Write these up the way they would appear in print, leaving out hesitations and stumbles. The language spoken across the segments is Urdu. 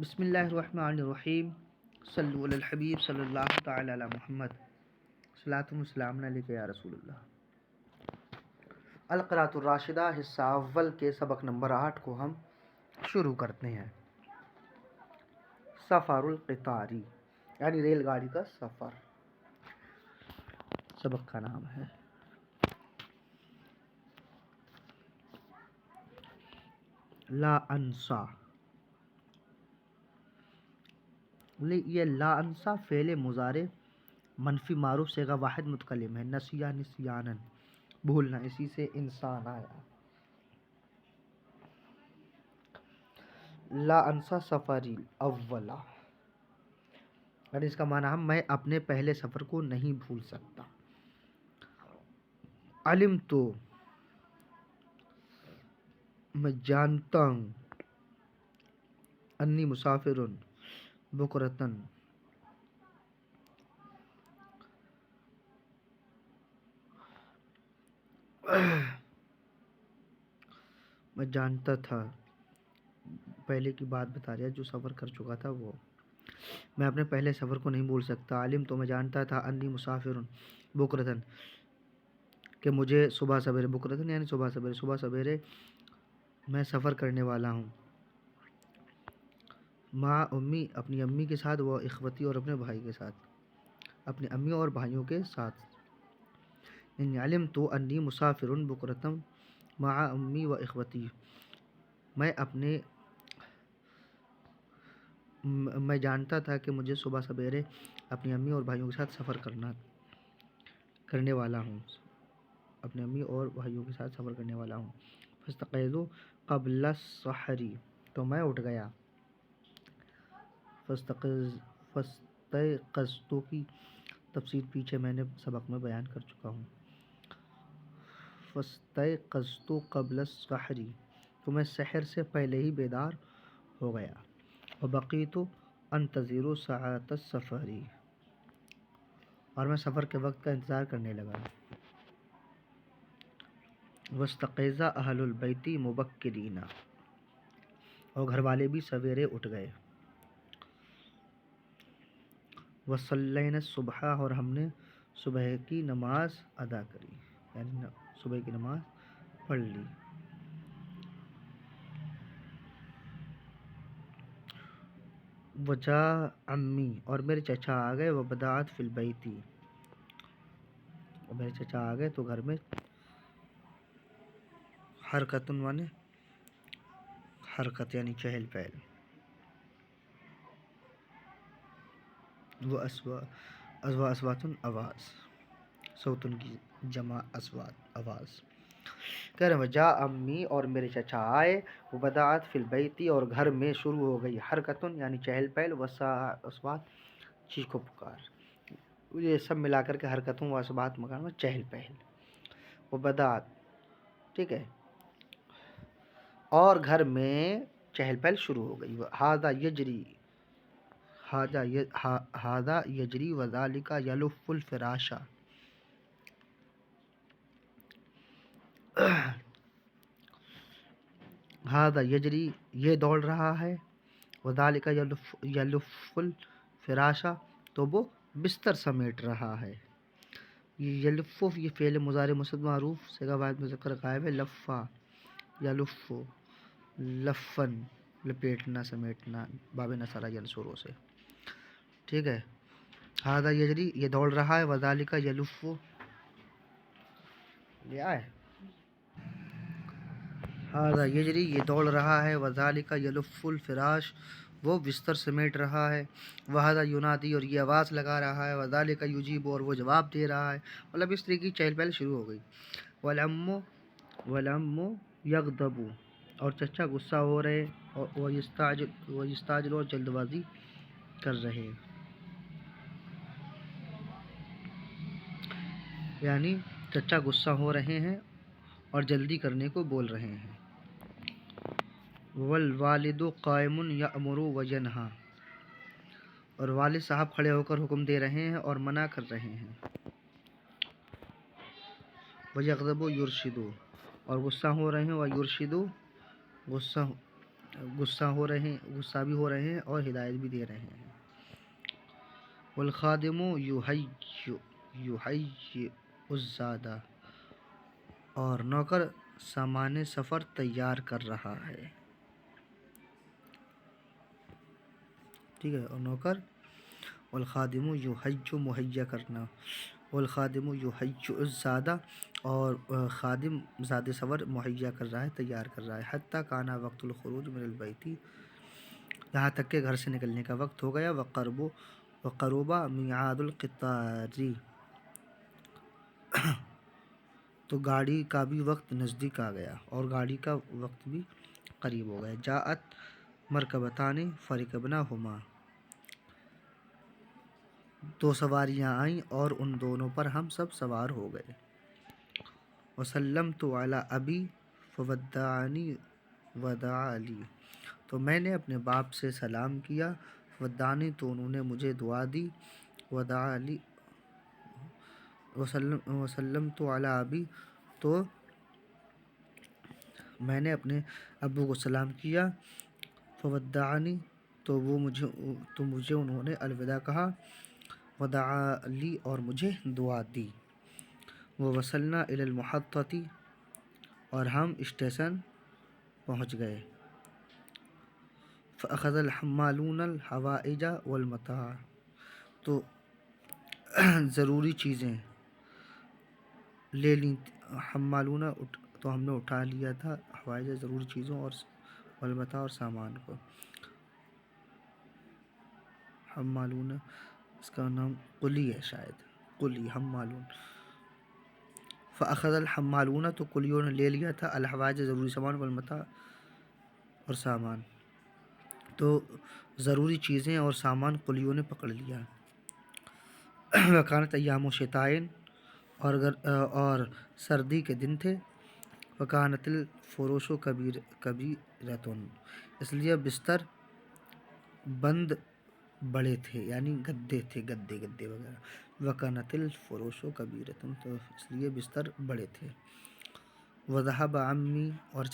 بسم اللہ الرحمن الرحیم صلو علی الحبیب صلی اللہ تعالی علی محمد صلاۃ والسلام علیک یا رسول اللہ۔ القراءۃ الراشدہ حصہ اول کے سبق نمبر 8 کو ہم شروع کرتے ہیں۔ سفر القطاری یعنی ریل گاڑی کا سفر سبق کا نام ہے۔ لا انسا، یہ لا انسا فعل مضارع منفی معروف صیغہ واحد متکلم ہے۔ نسیا نسیانن، بھولنا، اسی سے انسان آیا۔ لا انسا سفری اولا، یعنی اس کا معنی ہے میں اپنے پہلے سفر کو نہیں بھول سکتا۔ علم تو، میں جانتا ہوں، انی مسافرن بکرتن، میں جانتا تھا، پہلے کی بات بتا رہا جو سفر کر چکا تھا وہ، میں اپنے پہلے سفر کو نہیں بھول سکتا۔ علم تو، میں جانتا تھا، انی مسافرن بکرتن، کہ مجھے صبح سویرے، بکرتن یعنی صبح سویرے میں سفر کرنے والا ہوں۔ مع امی، اپنی امی کے ساتھ، وہ اخوتی اور اپنے بھائی کے ساتھ، اپنی امی اور بھائیوں کے ساتھ۔ یعنی علم تو انی مسافرن بکرتن مع امی و اخوتی، میں جانتا تھا کہ مجھے صبح سویرے اپنی امی اور بھائیوں کے ساتھ سفر کرنے والا ہوں، اپنے امی اور بھائیوں کے ساتھ سفر کرنے والا ہوں۔ فاستيقظت قبل السحر، تو میں اٹھ گیا۔ فاستيقظت کی تفسیر پیچھے میں نے سبق میں بیان کر چکا ہوں۔ فاستيقظت قبل السحر، تو میں سحر سے پہلے ہی بیدار ہو گیا۔ وبقيت انتظر ساعة السفر، اور میں سفر کے وقت کا انتظار کرنے لگا۔ واستيقظ اہل البیت مبکرین، اور گھر والے بھی سویرے اٹھ گئے۔ وصلینا الصبح، اور ہم نے صبح کی نماز ادا کری، یعنی صبح کی نماز پڑھ لی۔ وجاء عمی، اور میرے چچا آ گئے۔ وبدأت فی البیت، اور میرے چچا آ گئے تو گھر میں حرکت مانے حرکت یعنی چہل پہل۔ وہ اصوات آواز، صوتن کی جمع اصوات آواز۔ کہہ رہے ہیں وجاء عمی، اور میرے چچا آئے۔ وبدأت فی البیت، اور گھر میں شروع ہو گئی حرکتن یعنی چہل پہل، اصوات چیخ و پکار، یہ سب ملا کر کے حرکتوں و اصوات مکان میں چہل پہل۔ وبدأت، ٹھیک ہے، اور گھر میں چہل پہل شروع ہو گئی۔ ھذا یجری وذالک یلف الفراش، ھذا یجری، یہ دوڑ رہا ہے، وذالک یلف الفراش، تو وہ بستر سمیٹ رہا ہے۔ یلف، یہ فعل مضارع مسند معروف صیغہ واحد مذکر غائب ہے۔ لفا یلف، لفن، لپیٹنا، سمیٹنا، باب نصرہ ینصرو سے، ٹھیک ہے۔ ھذا یجری، یہ دوڑ رہا ہے، وذالک یلف، یہ آئے، ھذا یجری، یہ دوڑ رہا ہے، وذالک یلف الفراش، وہ بستر سمیٹ رہا ہے۔ وھذا ینادی، اور یہ آواز لگا رہا ہے، وذالک یجیب، اور وہ جواب دے رہا ہے۔ مطلب اس طرح کی چہل پہل شروع ہو گئی۔ والعم یغضب، اور چچا غصہ ہو رہے، ویستعجل، اور جلد بازی کر رہے، یعنی چچا غصہ ہو رہے ہیں اور جلدی کرنے کو بول رہے ہیں۔ والوالد قائم یأمر وینہی، اور والد صاحب کھڑے ہو کر حکم دے رہے ہیں اور منع کر رہے ہیں۔ ویغضب یرشد، اور غصہ ہو رہے ہیں، ویرشد، غصہ غصہ بھی ہو رہے ہیں اور ہدایت بھی دے رہے ہیں۔ والخادم یحیی الزاد، اور نوکر سامان سفر تیار کر رہا ہے، ٹھیک ہے، اور نوکر والخادم یحیی مہیا کرنا، والخادم یحیی الزاد، اور خادم زاد سفر مہیا کر رہا ہے، تیار کر رہا ہے، حتیٰ کانا وقت الخروج من البیت، یہاں تک کہ گھر سے نکلنے کا وقت ہو گیا، وقربا میعاد القطار، تو گاڑی کا بھی وقت نزدیک آ گیا، اور گاڑی کا وقت بھی قریب ہو گیا، جاءت مرکبتان فرکبناہما، دو سواریاں آئیں اور ان دونوں پر ہم سب سوار ہو گئے، وسلمت علی ابی فودعنی ودعا لی، تو میں نے اپنے باپ سے سلام کیا، ودعنی، تو انہوں نے مجھے دعا دی، ودعا لی، وسلمت علی ابی، تو میں نے اپنے ابو کو سلام کیا، فودعنی، تو مجھے انہوں نے الوداع کہا، ودعا لی، اور مجھے دعا دی، ووصلنا الی المحطۃ، اور ہم اسٹیشن پہنچ گئے، فاخذ الحمالون الحوائج والمتاع، تو ضروری چیزیں لے لیں، حمالون، تو ہم نے اٹھا لیا تھا، حوائج ضروری چیزوں، اور والمتاع، اور سامان کو، حمالون اس کا نام قلی ہے شاید، قلی حمالون، فاخذ الحمالون، تو قلیوں نے لے لیا تھا، الحوائج ضروری سامان، والمتاع، اور سامان، تو ضروری چیزیں اور سامان قلیوں نے پکڑ لیا، وکانت ایام شتائن، اور سردی کے دن تھے، وکانت الفروش کبیرۃ، اس لیے بستر بند بڑے تھے، یعنی گدے تھے، گدے وغیرہ، وکانت الفروش کبیرۃ، تو اس لیے بستر بڑے تھے، وذهب عمی، اور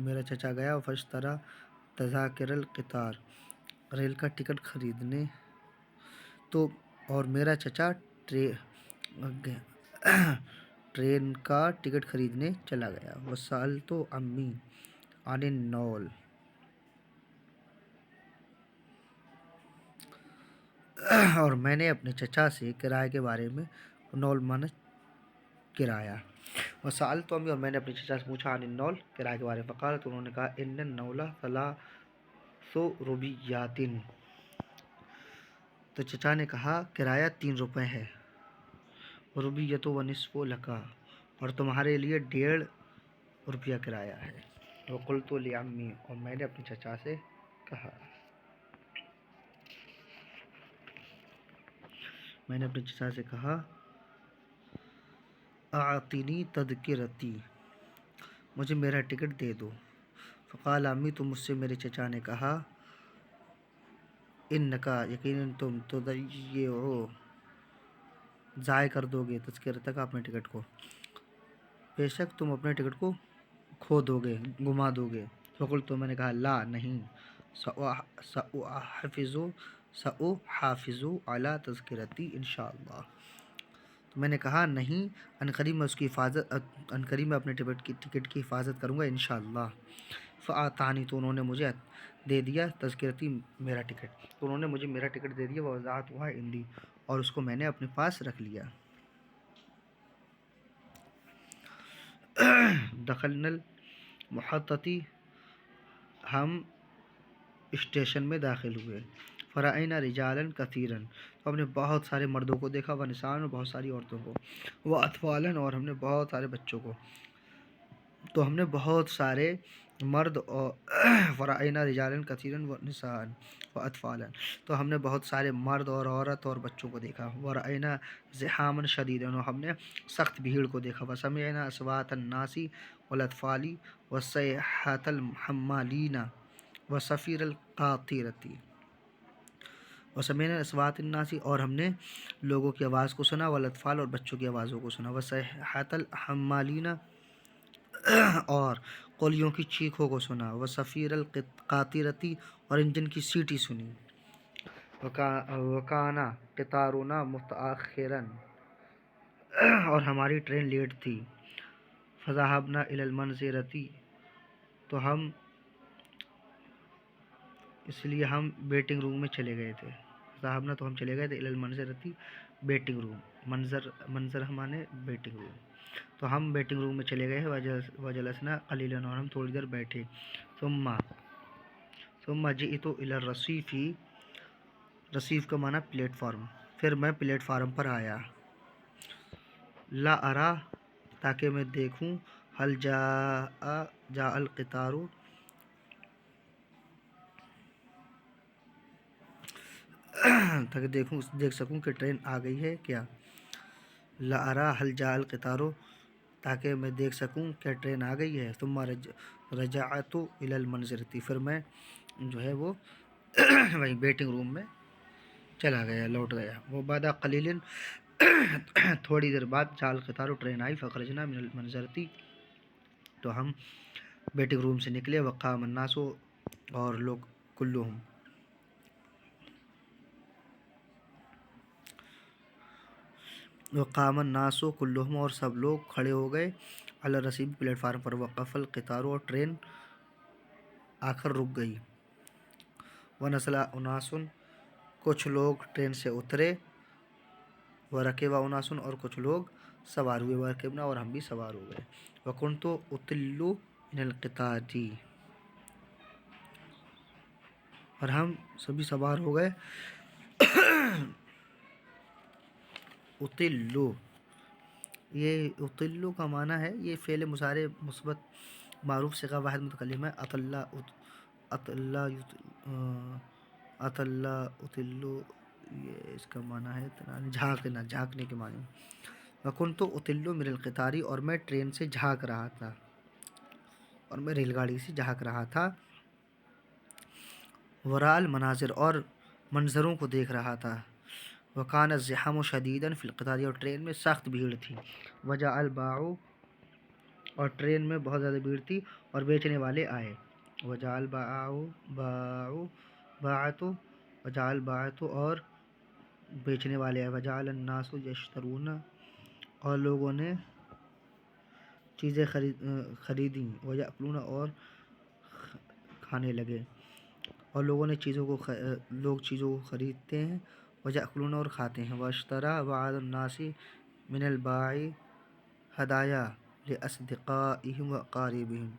میرا چچا گیا، فاشترى تذاکر القطار، ریل کا ٹکٹ خریدنے، تو اور میرا چچا ٹرین کا ٹکٹ خریدنے چلا گیا، وسألت عمی عن النول، اور میں نے اپنے چچا سے کرائے کے بارے میں، نول مانا کرایہ، وسألت عمی، اور میں نے اپنے چچا سے پوچھا، عن النول، کرائے کے بارے میں، فقال، تو انہوں نے کہا، ان النول 3 روبیات، تو چچا نے کہا کرایہ 3 روپے ہے، روبیۃ ونصف لک، اور تمہارے لیے 1.5 روپیہ کرایہ ہے، وقلت لعمی، اور میں نے اپنے چچا سے کہا، اعطنی تذکرتی، مجھے میرا ٹکٹ دے دو، فقال عمی، تو مجھ سے میرے چچا نے کہا، انکا، یقیناً تم، تضیع، ضائع کر دو گے، تذکرتک، اپنے ٹکٹ کو، بے شک تم اپنے ٹکٹ کو کھو دو گے، گما دو گے، فقلت، تو میں نے کہا، لا، نہیں، سأحافظ علی تذکرتی انشاءاللہ، تو میں نے کہا، نہیں، عنقریب میں اپنے ٹکٹ کی حفاظت کروں گا انشاءاللہ، فاعطانی، تو انہوں نے مجھے دے دیا، تذکرتی، میرا ٹکٹ، تو انہوں نے مجھے میرا ٹکٹ دے دیا، ووضعتها عندی، اور اس کو میں نے اپنے پاس رکھ لیا، دخلنا المحطۃ، ہم اسٹیشن میں داخل ہوئے، فرأینا رجالا کثیرا، تو ہم نے بہت سارے مردوں کو دیکھا، ونساء، اور بہت ساری عورتوں کو، واطفالا، اور ہم نے بہت سارے بچوں کو، تو ہم نے بہت سارے مرد، اور فرأینا رجالا کثیرا ونساء واطفالا، تو ہم نے بہت سارے مرد اور عورت اور بچوں کو دیکھا، ورأینا زحاما شدیدا، اور ہم نے سخت بھیڑ کو دیکھا، وسمعنا اصوات الناس والاطفال وصیحۃ الحمالین وصفیر القاطرۃ، وسمعنا اصوات الناس، اور ہم نے لوگوں کی آواز کو سنا، والاطفال، اور بچوں کی آوازوں کو سنا، وصیحۃ الحمالین، اور قولیوں کی چیخوں کو سنا، وہ صفیر القاطرتی اور انجن کی سیٹی سنی، وکانا قطارنا متاخرن اور ہماری ٹرین لیٹ تھی، فذهبنا الى المنزرتی تو ہم اس لیے ہم ویٹنگ روم میں چلے گئے تھے، ذهبنا تو ہم چلے گئے تھے الى المنزرتی ویٹنگ روم، منظر ہمانے ویٹنگ روم، تو ہم ویٹنگ روم میں چلے گئے، وجلسنا قلیلا اور ہم تھوڑی دیر بیٹھے، ثم جئت الى الرصیف، رصیف کا معنی پلیٹ فارم، پھر میں پلیٹ فارم پر آیا، لا ارا تاکہ میں دیکھوں، حل جاء القطار تاکہ دیکھ سکوں کہ ٹرین آ گئی ہے کیا، لا ارا حل جاء القطار تاکہ میں دیکھ سکوں کہ ٹرین آ گئی ہے، ثم رجعت الى المنزرتی پھر میں جو ہے وہ وہیں ویٹنگ روم میں چلا گیا، لوٹ گیا، وہ بعد قلیل تھوڑی دیر بعد جاء القطار ٹرین آئی، فخرجنا من المنزرتی تو ہم ویٹنگ روم سے نکلے، وقام الناس اور لوگ کلہم وقام الناس کلہم اور سب لوگ کھڑے ہو گئے، علی الرصیف پلیٹ فارم پر، وقف القطار اور ٹرین آخر رک گئی، ونزل اناس کچھ لوگ ٹرین سے اترے، ورکب اناس اور کچھ لوگ سوار ہوئے، ورکبنا اور ہم بھی سوار ہو گئے، وکنت اطل من القطار اور ہم سبھی سوار ہو گئے، اطلو یہ اطلو کا معنی ہے، یہ فعل مضارع مثبت معروف صیغہ واحد متکلم ہے، اطلّا اطلو یہ اس کا معنی ہے جھانکنا، جھانکنے کے معنی، وکنت اطلو من القطار اور میں ٹرین سے جھانک رہا تھا، اور میں ریل گاڑی سے جھانک رہا تھا، وراء المناظر اور منظروں کو دیکھ رہا تھا، وکان الزحام شدیدا فی القطار اور ٹرین میں سخت بھیڑ تھی، وجاء الباع اور ٹرین میں بہت زیادہ بھیڑ تھی اور بیچنے والے آئے، وجاء الباعۃ اور بیچنے والے آئے، وجعل الناس یشترون اور لوگوں نے چیزیں خریدیں، ویأکلون اور کھانے لگے، اور لوگوں نے لوگ چیزوں کو خریدتے ہیں، ویأکلون اور کھاتے ہیں، واشترى بعض الناس من الباع ہدایا لاصدقائهم واقاربهم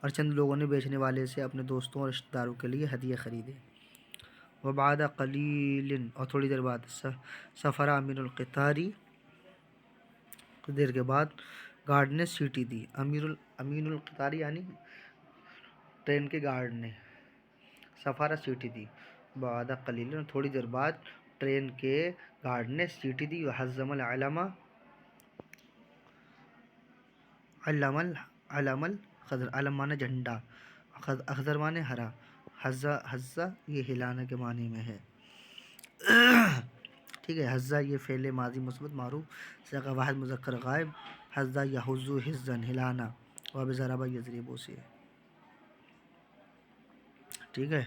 اور چند لوگوں نے بیچنے والے سے اپنے دوستوں اور رشتہ داروں کے لیے ہدیے خریدے، وبعد قلیل اور تھوڑی دیر بعد سفر امین القطاری کچھ دیر کے بعد گارڈ نے سیٹی دی، امین القطاری یعنی ٹرین کے گارڈ نے، سفارہ سیٹی دی، بعد قلیل تھوڑی دیر بعد ٹرین کے گارڈ نے سیٹی دی، وحزم العلم علم الخضر، علم مانے جھنڈا، اخضر مانے ہرا، حزہ یہ ہلانے کے معنی میں ہے، ٹھیک ہے، حزہ یہ فعل ماضی مثبت معروف صیغہ واحد مذکر غائب، حزہ یحز حزا ہلانا، واب ضرب یضرب سے، ٹھیک ہے،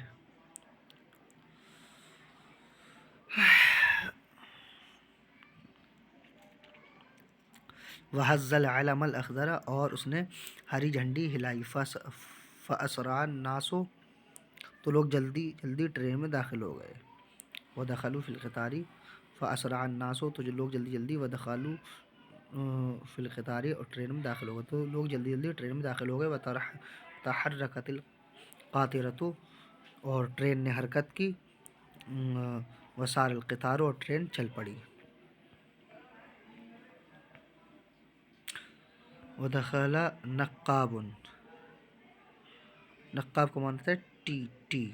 وحز العلم الاخضر اور اس نے ہری جھنڈی ہلائی، فاسرع الناس تو لوگ جلدی جلدی ٹرین میں داخل ہو گئے، ودخلوا فی القطار فاسرع الناس تو جو لوگ جلدی جلدی ودخلوا فی القطار اور ٹرین میں داخل ہو گئے، تو لوگ جلدی جلدی ٹرین میں داخل ہو گئے، وتحرکت القاطرۃ اور ٹرین نے حرکت کی، وسار القطار اور ٹرین چل پڑی، ودخل نقاب، نقاب کو مانتا ہے ٹی،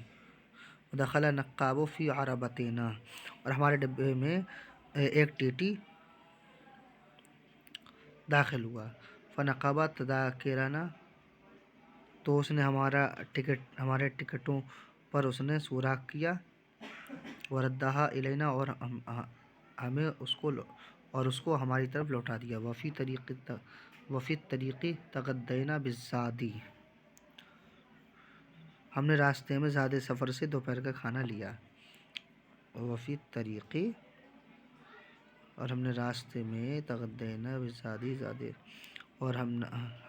ودخل نقاب فی عربتنا اور ہمارے ڈبے میں ایک ٹی ٹی داخل ہوا، فنقب تذاکرنا تو اس نے ہمارے ٹکٹوں پر اس نے سوراخ کیا، وردھا الینا اور ہمیں اس کو ہماری طرف لوٹا دیا، وفی طریق وفی الطریقی تغدینا بالزادی، ہم نے راستے میں زیادہ سفر سے دوپہر کا کھانا لیا. وفی الطریقی، اور ہم نے راستے میں تغدینا بالزادی زادے، اور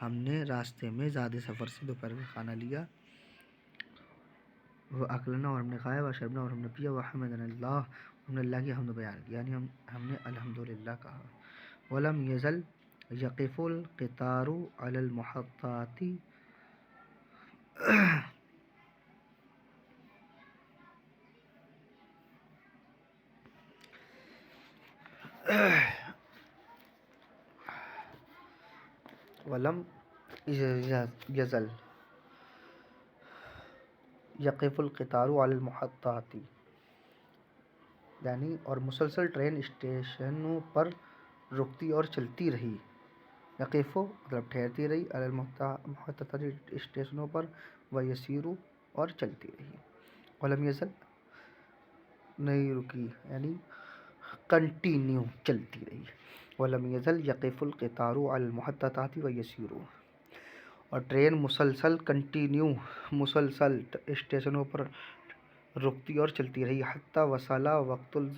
ہم نے راستے میں زیادہ سفر سے دوپہر کا کھانا لیا. وہ اکلنا، اور ہم نے کھایا. وہ شربنا، اور ہم نے پیا. وہ حمدنا اللہ، ہم نے اللہ کی حمد بیان کی، یعنی ہم نے الحمدللہ کہا. ولم یزل یقف القطار علی المحطات، ولم یزل یقف القطار علی المحطات، یعنی اور مسلسل ٹرین اسٹیشنوں پر رکتی اور چلتی رہی. یقف مطلب ٹھہرتی رہی، علی المحطات اسٹیشنوں پر، و یسیر اور چلتی رہی. ولم یزل نہیں رکی، یعنی کنٹینیو چلتی رہی. ولم یزل یقف القطار علی المحطات و یسیر، اور ٹرین مسلسل اسٹیشنوں پر رکتی اور چلتی رہی. حتی وصل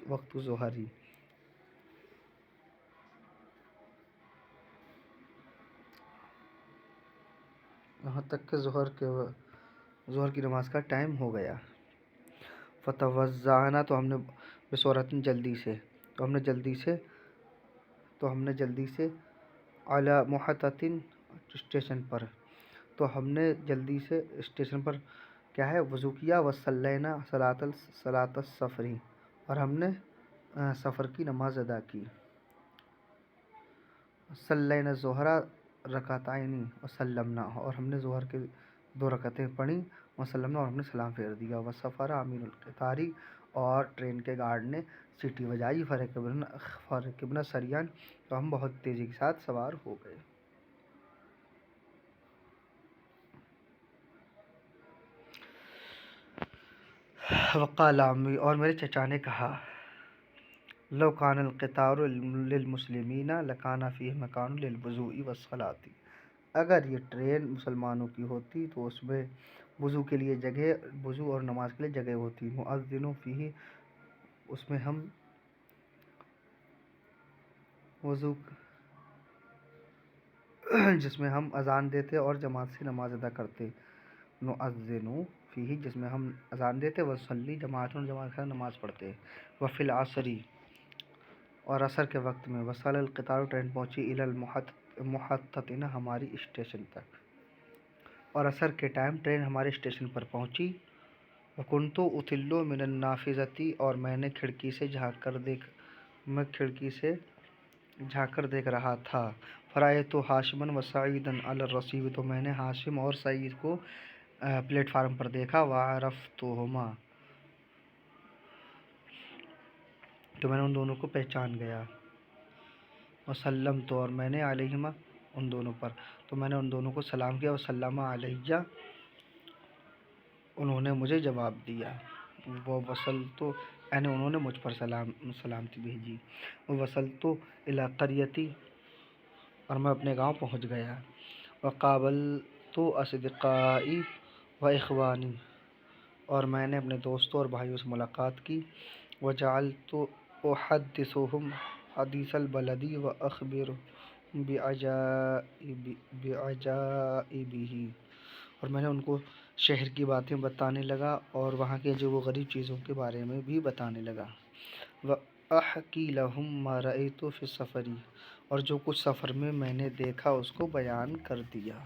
وقت ظہری، یہاں تک کہ ظہر کی نماز کا ٹائم ہو گیا. فتوضأنا، تو ہم نے بسرعت جلدی سے علی محطۃ اسٹیشن پر کیا ہے وضو کیا. وصلینا صلاۃ السفر، اور ہم نے سفر کی نماز ادا کی. صلینا الظہر رکعتین وسلمنا، اور ہم نے ظہر کے 2 رکعتیں پڑھیں. وسلمنا، اور ہم نے سلام پھیر دیا. وصفر امین القطار، اور ٹرین کے گارڈ نے سیٹی بجائی. فرکبنا سریعا، تو ہم بہت تیزی کے ساتھ سوار ہو گئے. وقال عمی، اور میرے چچا نے کہا، لو کان القطار للمسلمین لکان فیہ مکان للوضوء والصلاۃ، اگر یہ ٹرین مسلمانوں کی ہوتی تو اس میں وضو اور نماز کے لیے جگہ ہوتی. نؤذن فیہ، اس میں ہم جس میں ہم اذان دیتے اور جماعت سے نماز ادا کرتے. نؤذن فیہ، جس میں ہم اذان دیتے، ونصلی جماعت سے نماز پڑھتے. وفی العصر، اور عصر کے وقت میں. وصل القطار، ٹرین پہنچی. الی محطتنا، ہماری اسٹیشن تک، اور عصر کے ٹائم ٹرین ہمارے اسٹیشن پر پہنچی. وکنت اطل من النافذۃ، اور میں نے کھڑکی سے جھانک کر دیکھ رہا تھا. فرأیت ہاشما وسعیدا علی الرصیف، تو میں نے ہاشم اور سعید کو پلیٹ فارم پر دیکھا. وعرفتہما، تو میں نے ان دونوں کو پہچان گیا. وسلمت، اور میں نے علیہما، ان دونوں پر، تو میں نے ان دونوں کو سلام کیا. وسلم علیہ، انہوں نے مجھے جواب دیا. ووصلت، یعنی انہوں نے مجھ پر سلامتی بھیجی. ووصلت الی قریتی، اور میں اپنے گاؤں پہنچ گیا. وقابلت اصدقائی و اخوانی، اور میں نے اپنے دوستوں اور بھائیوں سے ملاقات کی. وجعلت احدثهم حدیث البلد واخبرهم بعجائبہ، اور میں نے ان کو شہر کی باتیں بتانے لگا اور وہاں کے جو وہ غریب چیزوں کے بارے میں بھی بتانے لگا. وَأَحْكِي لَهُمْ مَا رَأَيْتُ فِي السَّفَرِ، اور جو کچھ سفر میں نے دیکھا اس کو بیان کر دیا.